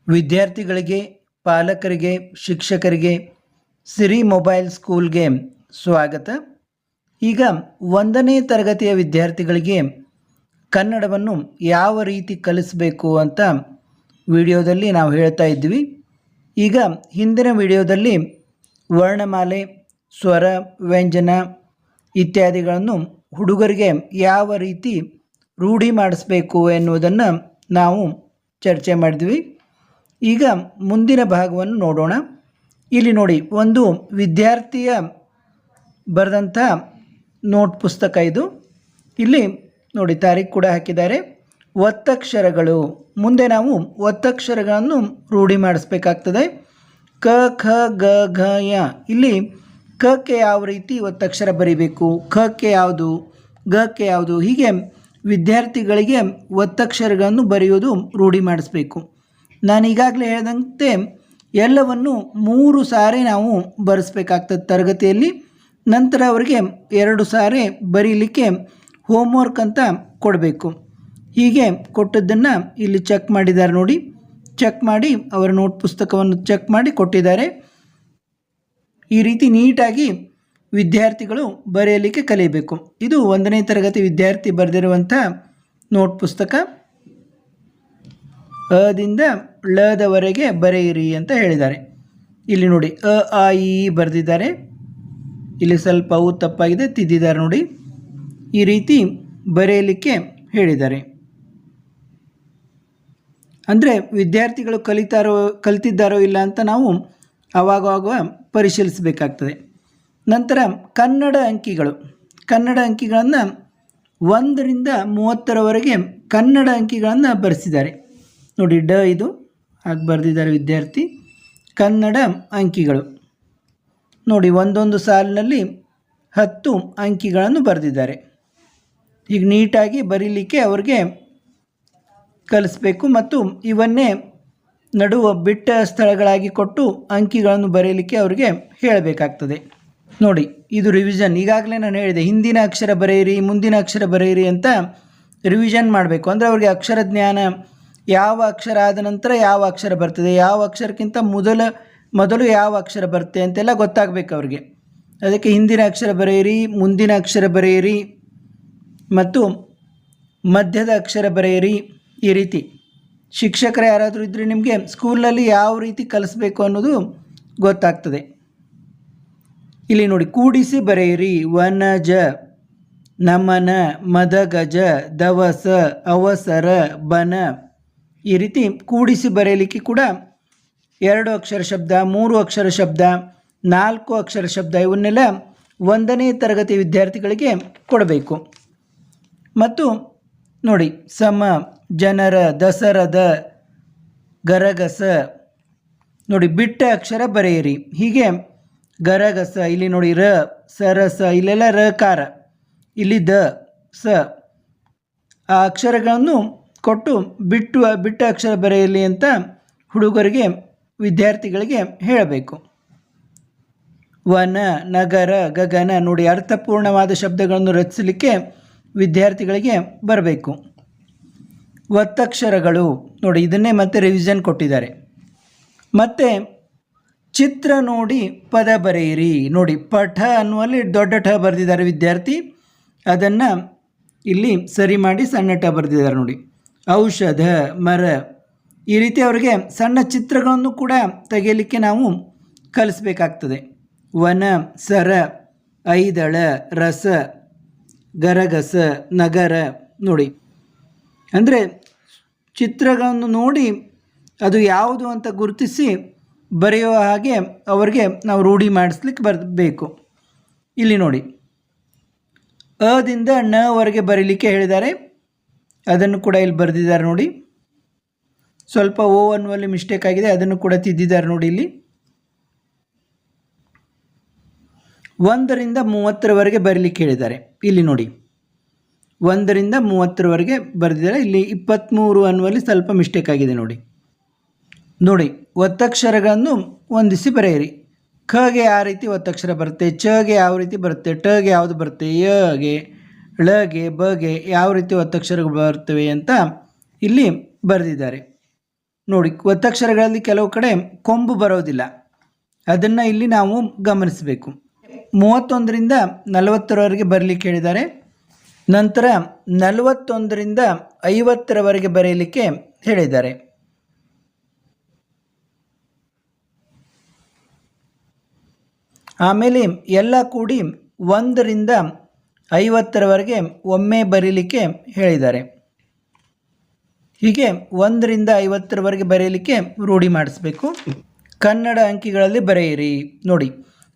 ವಿದ್ಯಾರ್ಥಿಗಳಿಗೆ, ಪಾಲಕರಿಗೆ, ಶಿಕ್ಷಕರಿಗೆ ಸಿರಿ ಮೊಬೈಲ್ ಸ್ಕೂಲ್ಗೆ ಸ್ವಾಗತ. ಈಗ 1ನೇ ತರಗತಿಯ ವಿದ್ಯಾರ್ಥಿಗಳಿಗೆ ಕನ್ನಡವನ್ನು ಯಾವ ರೀತಿ ಕಲಿಸಬೇಕು ಅಂತ ವಿಡಿಯೋದಲ್ಲಿ ನಾವು ಹೇಳ್ತಾ ಇದ್ವಿ. ಈಗ ಹಿಂದಿನ ವಿಡಿಯೋದಲ್ಲಿ ವರ್ಣಮಾಲೆ, ಸ್ವರ, ವ್ಯಂಜನ ಇತ್ಯಾದಿಗಳನ್ನು ಹುಡುಗರಿಗೆ ಯಾವ ರೀತಿ ರೂಢಿ ಮಾಡಿಸ್ಬೇಕು ಎನ್ನುವುದನ್ನು ನಾವು ಚರ್ಚೆ ಮಾಡಿದ್ವಿ. ಈಗ ಮುಂದಿನ ಭಾಗವನ್ನು ನೋಡೋಣ. ಇಲ್ಲಿ ನೋಡಿ, ಒಂದು ವಿದ್ಯಾರ್ಥಿಯ ಬರೆದಂಥ ನೋಟ್ ಪುಸ್ತಕ ಇದು. ಇಲ್ಲಿ ನೋಡಿ ತಾರೀಖು ಕೂಡ ಹಾಕಿದ್ದಾರೆ. ಒತ್ತಕ್ಷರಗಳು, ಮುಂದೆ ನಾವು ಒತ್ತಕ್ಷರಗಳನ್ನು ರೂಢಿ ಮಾಡಿಸ್ಬೇಕಾಗ್ತದೆ. ಕ, ಖ, ಗ, ಘ, ಯ. ಇಲ್ಲಿ ಕಕ್ಕೆ ಯಾವ ರೀತಿ ಒತ್ತಕ್ಷರ ಬರಿಬೇಕು, ಖಕ್ಕೆ ಯಾವುದು, ಗಕ್ಕೆ ಯಾವುದು, ಹೀಗೆ ವಿದ್ಯಾರ್ಥಿಗಳಿಗೆ ಒತ್ತಕ್ಷರಗಳನ್ನು ಬರೆಯೋದು ರೂಢಿ ಮಾಡಿಸ್ಬೇಕು. ನಾನು ಈಗಾಗಲೇ ಹೇಳಿದಂತೆ ಎಲ್ಲವನ್ನು 3 ಸಾರಿ ನಾವು ಬರೆಸ್ಬೇಕಾಗ್ತದೆ ತರಗತಿಯಲ್ಲಿ. ನಂತರ ಅವರಿಗೆ 2 ಸಾರಿ ಬರೀಲಿಕ್ಕೆ ಹೋಮ್ವರ್ಕ್ ಅಂತ ಕೊಡಬೇಕು. ಹೀಗೆ ಕೊಟ್ಟದ್ದನ್ನು ಇಲ್ಲಿ ಚೆಕ್ ಮಾಡಿದ್ದಾರೆ ನೋಡಿ. ಚೆಕ್ ಮಾಡಿ ಅವರ ನೋಟ್ ಪುಸ್ತಕವನ್ನು ಚೆಕ್ ಮಾಡಿ ಕೊಟ್ಟಿದ್ದಾರೆ. ಈ ರೀತಿ ನೀಟಾಗಿ ವಿದ್ಯಾರ್ಥಿಗಳು ಬರೆಯಲಿಕ್ಕೆ ಕಲಿಯಬೇಕು. ಇದು 1ನೇ ತರಗತಿ ವಿದ್ಯಾರ್ಥಿ ಬರೆದಿರುವಂಥ ನೋಟ್ ಪುಸ್ತಕ. ಅದಿಂದ ಲದವರೆಗೆ ಬರೆಯಿರಿ ಅಂತ ಹೇಳಿದ್ದಾರೆ. ಇಲ್ಲಿ ನೋಡಿ ಅ, ಆ, ಇ ಬರೆದಿದ್ದಾರೆ. ಇಲ್ಲಿ ಸ್ವಲ್ಪ ಅವು ತಪ್ಪಾಗಿದೆ, ತಿದ್ದಿದ್ದಾರೆ ನೋಡಿ. ಈ ರೀತಿ ಬರೆಯಲಿಕ್ಕೆ ಹೇಳಿದ್ದಾರೆ. ಅಂದರೆ ವಿದ್ಯಾರ್ಥಿಗಳು ಕಲಿತಿದ್ದಾರೋ ಇಲ್ಲ ಅಂತ ನಾವು ಆವಾಗ ಪರಿಶೀಲಿಸಬೇಕಾಗ್ತದೆ. ನಂತರ ಕನ್ನಡ ಅಂಕಿಗಳು, ಕನ್ನಡ ಅಂಕಿಗಳನ್ನು 1ರಿಂದ 30ರವರೆಗೆ ಕನ್ನಡ ಅಂಕಿಗಳನ್ನು ಬರೆಸಿದ್ದಾರೆ ನೋಡಿ. ಡ ಇದು ಹಾಗೆ ಬರೆದಿದ್ದಾರೆ ವಿದ್ಯಾರ್ಥಿ. ಕನ್ನಡ ಅಂಕಿಗಳು ನೋಡಿ, ಒಂದೊಂದು ಸಾಲಿನಲ್ಲಿ 10 ಅಂಕಿಗಳನ್ನು ಬರೆದಿದ್ದಾರೆ. ಈಗ ನೀಟಾಗಿ ಬರೀಲಿಕ್ಕೆ ಅವ್ರಿಗೆ ಕಲಿಸ್ಬೇಕು ಮತ್ತು ಇವನ್ನೇ ನಡುವ ಬಿಟ್ಟ ಸ್ಥಳಗಳಾಗಿ ಕೊಟ್ಟು ಅಂಕಿಗಳನ್ನು ಬರೆಯಲಿಕ್ಕೆ ಅವರಿಗೆ ಹೇಳಬೇಕಾಗ್ತದೆ. ನೋಡಿ, ಇದು ರಿವಿಷನ್. ಈಗಾಗಲೇ ನಾನು ಹೇಳಿದೆ, ಹಿಂದಿನ ಅಕ್ಷರ ಬರೆಯಿರಿ, ಮುಂದಿನ ಅಕ್ಷರ ಬರೆಯಿರಿ ಅಂತ ರಿವಿಷನ್ ಮಾಡಬೇಕು. ಅಂದರೆ ಅವ್ರಿಗೆ ಅಕ್ಷರ ಜ್ಞಾನ, ಯಾವ ಅಕ್ಷರ ಆದ ನಂತರ ಯಾವ ಅಕ್ಷರ ಬರ್ತದೆ, ಯಾವ ಅಕ್ಷರಕ್ಕಿಂತ ಮೊದಲು ಯಾವ ಅಕ್ಷರ ಬರುತ್ತೆ ಅಂತೆಲ್ಲ ಗೊತ್ತಾಗಬೇಕು ಅವ್ರಿಗೆ. ಅದಕ್ಕೆ ಹಿಂದಿನ ಅಕ್ಷರ ಬರೆಯಿರಿ, ಮುಂದಿನ ಅಕ್ಷರ ಬರೆಯಿರಿ ಮತ್ತು ಮಧ್ಯದ ಅಕ್ಷರ ಬರೆಯಿರಿ. ಈ ರೀತಿ ಶಿಕ್ಷಕರು ಯಾರಾದರೂ ಇದ್ದರೆ ನಿಮಗೆ ಸ್ಕೂಲ್ನಲ್ಲಿ ಯಾವ ರೀತಿ ಕಲಿಸ್ಬೇಕು ಅನ್ನೋದು ಗೊತ್ತಾಗ್ತದೆ. ಇಲ್ಲಿ ನೋಡಿ, ಕೂಡಿಸಿ ಬರೆಯಿರಿ. ವನಜ, ನಮನ, ಮದಗಜ, ದವಸ, ಅವಸರ, ಬನ. ಈ ರೀತಿ ಕೂಡಿಸಿ ಬರೆಯಲಿಕ್ಕೆ ಕೂಡ 2 ಅಕ್ಷರ ಶಬ್ದ, 3 ಅಕ್ಷರ ಶಬ್ದ, 4 ಅಕ್ಷರ ಶಬ್ದ ಇವನ್ನೆಲ್ಲ 1ನೇ ತರಗತಿ ವಿದ್ಯಾರ್ಥಿಗಳಿಗೆ ಕೊಡಬೇಕು. ಮತ್ತು ನೋಡಿ, ಸಮ, ಜನರ, ದಸರದ, ಗರಗಸ. ನೋಡಿ, ಬಿಟ್ಟ ಅಕ್ಷರ ಬರೆಯಿರಿ. ಹೀಗೆ ಗರಗಸ, ಇಲ್ಲಿ ನೋಡಿ ರ, ಸರಸ, ಇಲ್ಲೆಲ್ಲ ರಕಾರ, ಇಲ್ಲಿ ದ, ಸ. ಆ ಅಕ್ಷರಗಳನ್ನು ಕೊಟ್ಟು ಬಿಟ್ಟ ಅಕ್ಷರ ಬರೆಯಲಿ ಅಂತ ಹುಡುಗರಿಗೆ, ವಿದ್ಯಾರ್ಥಿಗಳಿಗೆ ಹೇಳಬೇಕು. ವನ, ನಗರ, ಗಗನ. ನೋಡಿ, ಅರ್ಥಪೂರ್ಣವಾದ ಶಬ್ದಗಳನ್ನು ರಚಿಸಲಿಕ್ಕೆ ವಿದ್ಯಾರ್ಥಿಗಳಿಗೆ ಬರಬೇಕು. ಒತ್ತಕ್ಷರಗಳು ನೋಡಿ, ಇದನ್ನೇ ಮತ್ತೆ ರಿವಿಷನ್ ಕೊಟ್ಟಿದ್ದಾರೆ. ಮತ್ತು ಚಿತ್ರ ನೋಡಿ ಪದ ಬರೆಯಿರಿ. ನೋಡಿ, ಪಠ ಅನ್ನುವಲ್ಲಿ ದೊಡ್ಡ ಠ ಬರೆದಿದ್ದಾರೆ ವಿದ್ಯಾರ್ಥಿ, ಅದನ್ನು ಇಲ್ಲಿ ಸರಿ ಮಾಡಿ ಸಣ್ಣ ಠ ಬರೆದಿದ್ದಾರೆ ನೋಡಿ. ಔಷಧ, ಮರ. ಈ ರೀತಿ ಅವರಿಗೆ ಸಣ್ಣ ಚಿತ್ರಗಳನ್ನು ಕೂಡ ತೆಗೆಯಲಿಕ್ಕೆ ನಾವು ಕಲಿಸ್ಬೇಕಾಗ್ತದೆ. ವನ, ಸರ, ಐದಳ, ರಸ, ಗರಗಸ, ನಗರ. ನೋಡಿ, ಅಂದರೆ ಚಿತ್ರಗಳನ್ನು ನೋಡಿ ಅದು ಯಾವುದು ಅಂತ ಗುರುತಿಸಿ ಬರೆಯುವ ಹಾಗೆ ಅವರಿಗೆ ನಾವು ರೂಢಿ ಮಾಡಿಸ್ಲಿಕ್ಕೆ ಬರಬೇಕು. ಇಲ್ಲಿ ನೋಡಿ, ಅದಿಂದ ಣವರೆಗೆ ಬರೀಲಿಕ್ಕೆ ಹೇಳಿದ್ದಾರೆ. ಅದನ್ನು ಕೂಡ ಇಲ್ಲಿ ಬರೆದಿದ್ದಾರೆ ನೋಡಿ. ಸ್ವಲ್ಪ ಓ ಅನ್ನುವಲ್ಲಿ ಮಿಸ್ಟೇಕ್ ಆಗಿದೆ, ಅದನ್ನು ಕೂಡ ತಿದ್ದಿದ್ದಾರೆ ನೋಡಿ. ಇಲ್ಲಿ 1ರಿಂದ 30ರವರೆಗೆ ಬರೀಲಿಕ್ಕೆ ಹೇಳಿದ್ದಾರೆ. ಇಲ್ಲಿ ನೋಡಿ, 1ರಿಂದ 30ರವರೆಗೆ ಬರೆದಿದ್ದಾರೆ. ಇಲ್ಲಿ 23 ಅನ್ನುವಲ್ಲಿ ಸ್ವಲ್ಪ ಮಿಸ್ಟೇಕ್ ಆಗಿದೆ ನೋಡಿ. ನೋಡಿ, ಒತ್ತಕ್ಷರಗಳನ್ನು ಹೊಂದಿಸಿ ಬರೆಯಿರಿ. ಖಗೆ ಯಾವ ರೀತಿ ಒತ್ತಕ್ಷರ ಬರುತ್ತೆ, ಚಗೆ ಯಾವ ರೀತಿ ಬರುತ್ತೆ, ಟಗೆ ಯಾವುದು ಬರುತ್ತೆ, ಯಗೆ, ಳಗೆ, ಬಗೆ ಯಾವ ರೀತಿ ಒತ್ತಕ್ಷರಗಳು ಬರ್ತವೆ ಅಂತ ಇಲ್ಲಿ ಬರೆದಿದ್ದಾರೆ. ನೋಡಿ ಒತ್ತಕ್ಷರಗಳಲ್ಲಿ ಕೆಲವು ಕಡೆ ಕೊಂಬು ಬರೋದಿಲ್ಲ, ಅದನ್ನು ಇಲ್ಲಿ ನಾವು ಗಮನಿಸಬೇಕು. 31ರಿಂದ 40ರವರೆಗೆ ಬರಲಿಕ್ಕೆ ಹೇಳಿದ್ದಾರೆ. ನಂತರ 41ರಿಂದ 50ರವರೆಗೆ ಬರೆಯಲಿಕ್ಕೆ ಹೇಳಿದ್ದಾರೆ. ಆಮೇಲೆ ಎಲ್ಲ ಕೂಡಿ 1ರಿಂದ 50ರವರೆಗೆ ಒಮ್ಮೆ ಬರೀಲಿಕ್ಕೆ ಹೇಳಿದ್ದಾರೆ. ಹೀಗೆ 1ರಿಂದ 50ರವರೆಗೆ ಬರೆಯಲಿಕ್ಕೆ ರೂಢಿ ಮಾಡಿಸ್ಬೇಕು. ಕನ್ನಡ ಅಂಕಿಗಳಲ್ಲಿ ಬರೆಯಿರಿ. ನೋಡಿ,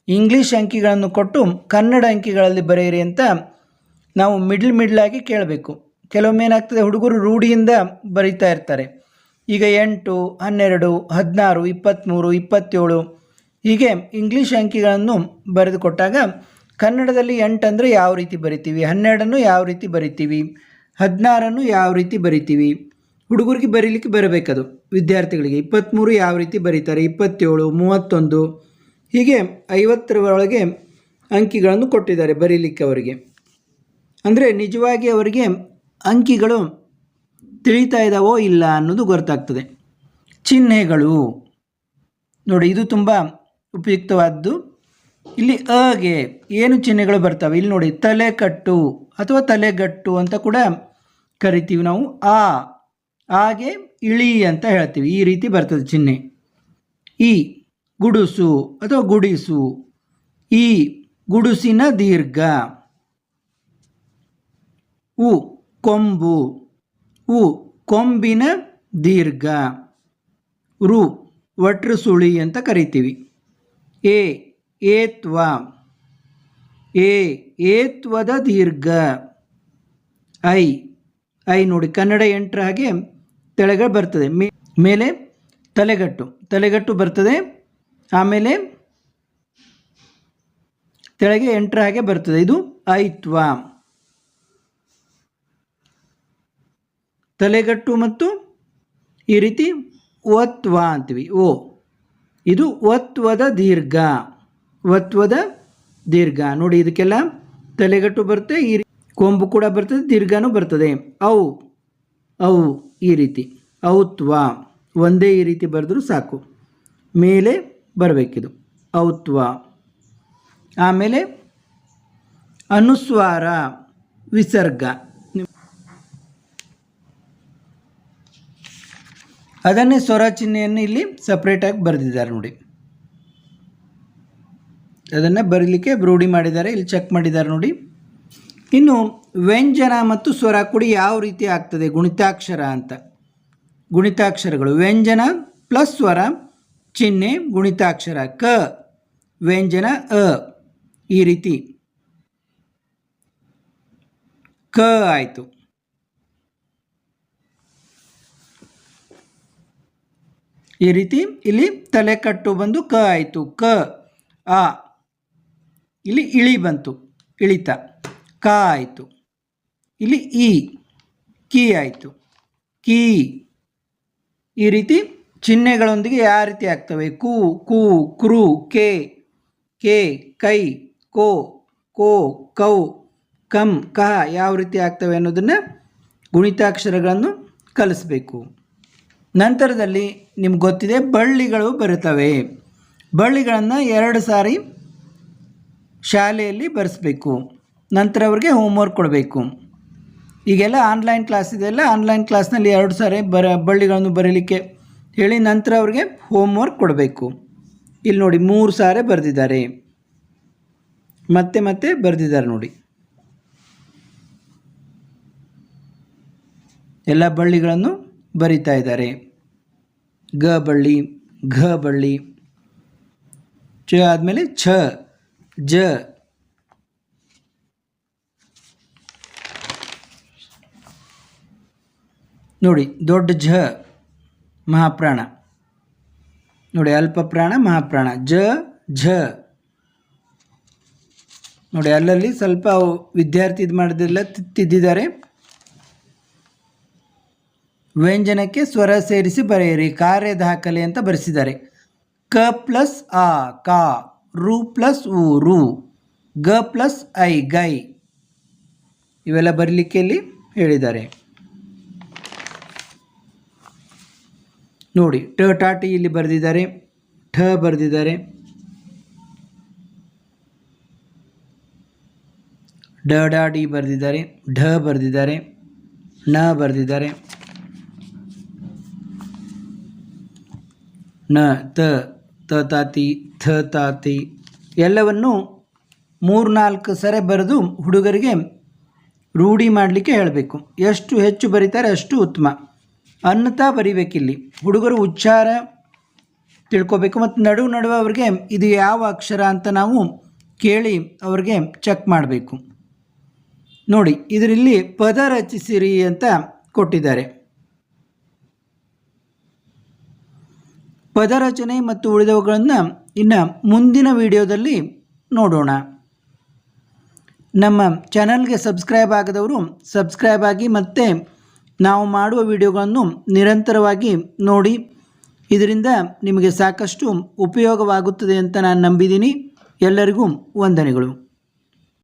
ಇಂಗ್ಲೀಷ್ ಅಂಕಿಗಳನ್ನು ಕೊಟ್ಟು ಕನ್ನಡ ಅಂಕಿಗಳಲ್ಲಿ ಬರೆಯಿರಿ ಅಂತ ನಾವು ಮಿಡ್ಲಾಗಿ ಕೇಳಬೇಕು. ಕೆಲವೊಮ್ಮೆ ಏನಾಗ್ತದೆ, ಹುಡುಗರು ರೂಢಿಯಿಂದ ಬರೀತಾ ಇರ್ತಾರೆ. ಈಗ 8, 12, 16, 23, 27 ಹೀಗೆ ಇಂಗ್ಲೀಷ್ ಅಂಕಿಗಳನ್ನು ಬರೆದು ಕೊಟ್ಟಾಗ ಕನ್ನಡದಲ್ಲಿ 8 ಅಂದರೆ ಯಾವ ರೀತಿ ಬರಿತೀವಿ, 12 ಯಾವ ರೀತಿ ಬರಿತೀವಿ, 16 ಯಾವ ರೀತಿ ಬರಿತೀವಿ, ಹುಡುಗರಿಗೆ ಬರೀಲಿಕ್ಕೆ ಬರಬೇಕದು. ವಿದ್ಯಾರ್ಥಿಗಳಿಗೆ 23 ಯಾವ ರೀತಿ ಬರೀತಾರೆ, 27, 31 ಹೀಗೆ 50ರೊಳಗೆ ಅಂಕಿಗಳನ್ನು ಕೊಟ್ಟಿದ್ದಾರೆ ಬರೀಲಿಕ್ಕೆ ಅವರಿಗೆ. ಅಂದರೆ ನಿಜವಾಗಿ ಅವರಿಗೆ ಅಂಕಿಗಳು ತಿಳಿತಾ ಇದ್ದಾವೋ ಇಲ್ಲ ಅನ್ನೋದು ಗೊತ್ತಾಗ್ತದೆ. ಚಿಹ್ನೆಗಳು ನೋಡಿ, ಇದು ತುಂಬ ಉಪಯುಕ್ತವಾದ್ದು. ಇಲ್ಲಿ ಅಗೆ ಏನು ಚಿಹ್ನೆಗಳು ಬರ್ತವೆ ಇಲ್ಲಿ ನೋಡಿ, ತಲೆಕಟ್ಟು ಅಥವಾ ತಲೆಗಟ್ಟು ಅಂತ ಕೂಡ ಕರಿತೀವಿ ನಾವು. ಆಗೆ ಇಳಿ ಅಂತ ಹೇಳ್ತೀವಿ, ಈ ರೀತಿ ಬರ್ತದೆ ಚಿಹ್ನೆ. ಈ ಗುಡುಸು ಅಥವಾ ಗುಡಿಸು, ಈ ಗುಡುಸಿನ ದೀರ್ಘ. ಉ ಕೊಂಬು, ಉ ಕೊಂಬಿನ ದೀರ್ಘ. ರು ವಟ್ರು ಸುಳಿ ಅಂತ ಕರಿತೀವಿ. ಏತ್ವ, ಏತ್ವದ ದೀರ್ಘ. ಐ ನೋಡಿ, ಕನ್ನಡ 8ರ ಹಾಗೆ ತೆಳಗೆ ಬರ್ತದೆ. ಮೇಲೆ ತಲೆಗಟ್ಟು ಬರ್ತದೆ, ಆಮೇಲೆ ತೆಳಗೆ 8ರ ಹಾಗೆ ಬರ್ತದೆ. ಇದು ಐತ್ವ. ತಲೆಗಟ್ಟು ಮತ್ತು ಈ ರೀತಿ ಒತ್ವ ಅಂತೀವಿ. ಇದು ಒತ್ವದ ದೀರ್ಘ. ಒತ್ವದ ದೀರ್ಘ ನೋಡಿ, ಇದಕ್ಕೆಲ್ಲ ತಲೆಗಟ್ಟು ಬರುತ್ತೆ, ಈ ಕೊಂಬು ಕೂಡ ಬರ್ತದೆ, ದೀರ್ಘನೂ ಬರ್ತದೆ. ಔ ಈ ರೀತಿ. ಔತ್ವ ಒಂದೇ ಈ ರೀತಿ ಬರೆದ್ರೂ ಸಾಕು, ಮೇಲೆ ಬರಬೇಕಿದು ಔತ್ವ. ಆಮೇಲೆ ಅನುಸ್ವಾರ, ವಿಸರ್ಗ, ಅದನ್ನೇ ಸ್ವರ ಚಿಹ್ನೆಯನ್ನು ಇಲ್ಲಿ ಸಪ್ರೇಟಾಗಿ ಬರೆದಿದ್ದಾರೆ ನೋಡಿ. ಅದನ್ನು ಬರೀಲಿಕ್ಕೆ ರೂಢಿ ಮಾಡಿದ್ದಾರೆ, ಇಲ್ಲಿ ಚೆಕ್ ಮಾಡಿದ್ದಾರೆ ನೋಡಿ. ಇನ್ನು ವ್ಯಂಜನ ಮತ್ತು ಸ್ವರ ಕೂಡಿ ಯಾವ ರೀತಿ ಆಗ್ತದೆ ಗುಣಿತಾಕ್ಷರ ಅಂತ. ಗುಣಿತಾಕ್ಷರಗಳು ವ್ಯಂಜನ ಪ್ಲಸ್ ಸ್ವರ ಚಿಹ್ನೆ ಗುಣಿತಾಕ್ಷರ. ಕ ವ್ಯಂಜನ ಈ ರೀತಿ ಕ ಆಯಿತು. ಈ ರೀತಿ ಇಲ್ಲಿ ತಲೆಕಟ್ಟು ಬಂದು ಕ ಆಯಿತು. ಕ ಆ ಇಲ್ಲಿ ಇಳಿ ಬಂತು, ಇಳಿತ. ಕ ಆಯಿತು. ಇಲ್ಲಿ ಕಿ ಆಯಿತು. ಕೀ ಈ ರೀತಿ ಚಿಹ್ನೆಗಳೊಂದಿಗೆ ಯಾವ ರೀತಿ ಆಗ್ತವೆ. ಕು ಕು ಕ್ರು ಕೆ ಕೈ ಕೋ ಕೌ ಕಂ ಕಹ ಯಾವ ರೀತಿ ಆಗ್ತವೆ ಅನ್ನೋದನ್ನು ಗುಣಿತಾಕ್ಷರಗಳನ್ನು ಕಲಿಸ್ಬೇಕು. ನಂತರದಲ್ಲಿ ನಿಮ್ಗೆ ಗೊತ್ತಿದೆ ಬಳ್ಳಿಗಳು ಬರುತ್ತವೆ. ಬಳ್ಳಿಗಳನ್ನು 2 ಸಾರಿ ಶಾಲೆಯಲ್ಲಿ ಬರೆಸ್ಬೇಕು. ನಂತರ ಅವ್ರಿಗೆ ಹೋಮ್ವರ್ಕ್ ಕೊಡಬೇಕು. ಈಗೆಲ್ಲ ಆನ್ಲೈನ್ ಕ್ಲಾಸ್ ಇದೆಲ್ಲ, ಆನ್ಲೈನ್ ಕ್ಲಾಸ್ನಲ್ಲಿ 2 ಸಾರಿ ಬಳ್ಳಿಗಳನ್ನು ಬರೀಲಿಕ್ಕೆ ಹೇಳಿ ನಂತರ ಅವ್ರಿಗೆ ಹೋಮ್ವರ್ಕ್ ಕೊಡಬೇಕು. ಇಲ್ಲಿ ನೋಡಿ 3 ಸಾರಿ ಬರೆದಿದ್ದಾರೆ, ಮತ್ತೆ ಬರೆದಿದ್ದಾರೆ ನೋಡಿ. ಎಲ್ಲ ಬಳ್ಳಿಗಳನ್ನು ಬರಿತಾ ಇದ್ದಾರೆ. ಗ ಬಳ್ಳಿ, ಘ ಬಳ್ಳಿ, ಚ ಆದಮೇಲೆ ಛ, ಜ, ನೋಡಿ ದೊಡ್ಡ ಝ ಮಹಾಪ್ರಾಣ, ನೋಡಿ ಅಲ್ಪ ಪ್ರಾಣ ಮಹಾಪ್ರಾಣ. ಜ ಝ ನೋಡಿ, ಅಲ್ಲಲ್ಲಿ ಸ್ವಲ್ಪ ವಿದ್ಯಾರ್ಥಿ ಇದು ಮಾಡೋದೆಲ್ಲ ತಿದ್ದಿದ್ದಾರೆ. ವ್ಯಂಜನಕ್ಕೆ ಸ್ವರ ಸೇರಿಸಿ ಬರೆಯಿರಿ, ಕಾರ್ಯ ದಾಖಲೆ ಅಂತ ಬರೆಸಿದ್ದಾರೆ. ಕ ಪ್ಲಸ್ ಆ ಕಾ, ರು ಪ್ಲಸ್ ಉ ರು, ಗ ಪ್ಲಸ್ ಐ ಗೈ, ಇವೆಲ್ಲ ಬರಲಿಕ್ಕೆ ಇಲ್ಲಿ ಹೇಳಿದ್ದಾರೆ ನೋಡಿ ಟ ಟಿ ಇಲ್ಲಿ ಬರೆದಿದ್ದಾರೆ, ಠ ಬರೆದಿದ್ದಾರೆ, ಡ ಡಿ ಬರೆದಿದ್ದಾರೆ, ಢ ಬರೆದಿದ್ದಾರೆ, ನ ಬರೆದಿದ್ದಾರೆ, ನ ತ ತಾತಿ, ಥ ತಾತಿ ಎಲ್ಲವನ್ನು 3-4 ಸರಿ ಬರೆದು ಹುಡುಗರಿಗೆ ರೂಢಿ ಮಾಡಲಿಕ್ಕೆ ಹೇಳಬೇಕು. ಎಷ್ಟು ಹೆಚ್ಚು ಬರೀತಾರೆ ಅಷ್ಟು ಉತ್ತಮ. ಅನ್ನತಾ ಬರಿಬೇಕಿಲ್ಲಿ. ಹುಡುಗರು ಉಚ್ಚಾರ ತಿಳ್ಕೊಬೇಕು ಮತ್ತು ನಡುವೆ ಅವ್ರಿಗೆ ಇದು ಯಾವ ಅಕ್ಷರ ಅಂತ ನಾವು ಕೇಳಿ ಅವ್ರಿಗೆ ಚೆಕ್ ಮಾಡಬೇಕು. ನೋಡಿ ಇದರಲ್ಲಿ ಪದ ರಚಿಸಿರಿ ಅಂತ ಕೊಟ್ಟಿದ್ದಾರೆ. ಪದ ರಚನೆ ಮತ್ತು ಉಳಿದವುಗಳನ್ನು ಇನ್ನು ಮುಂದಿನ ವಿಡಿಯೋದಲ್ಲಿ ನೋಡೋಣ. ನಮ್ಮ ಚಾನಲ್ಗೆ ಸಬ್ಸ್ಕ್ರೈಬ್ ಆಗದವರು ಸಬ್ಸ್ಕ್ರೈಬ್ ಆಗಿ ಮತ್ತು ನಾವು ಮಾಡುವ ವಿಡಿಯೋಗಳನ್ನು ನಿರಂತರವಾಗಿ ನೋಡಿ. ಇದರಿಂದ ನಿಮಗೆ ಸಾಕಷ್ಟು ಉಪಯೋಗವಾಗುತ್ತದೆ ಅಂತ ನಾನು ನಂಬಿದ್ದೀನಿ. ಎಲ್ಲರಿಗೂ ವಂದನೆಗಳು.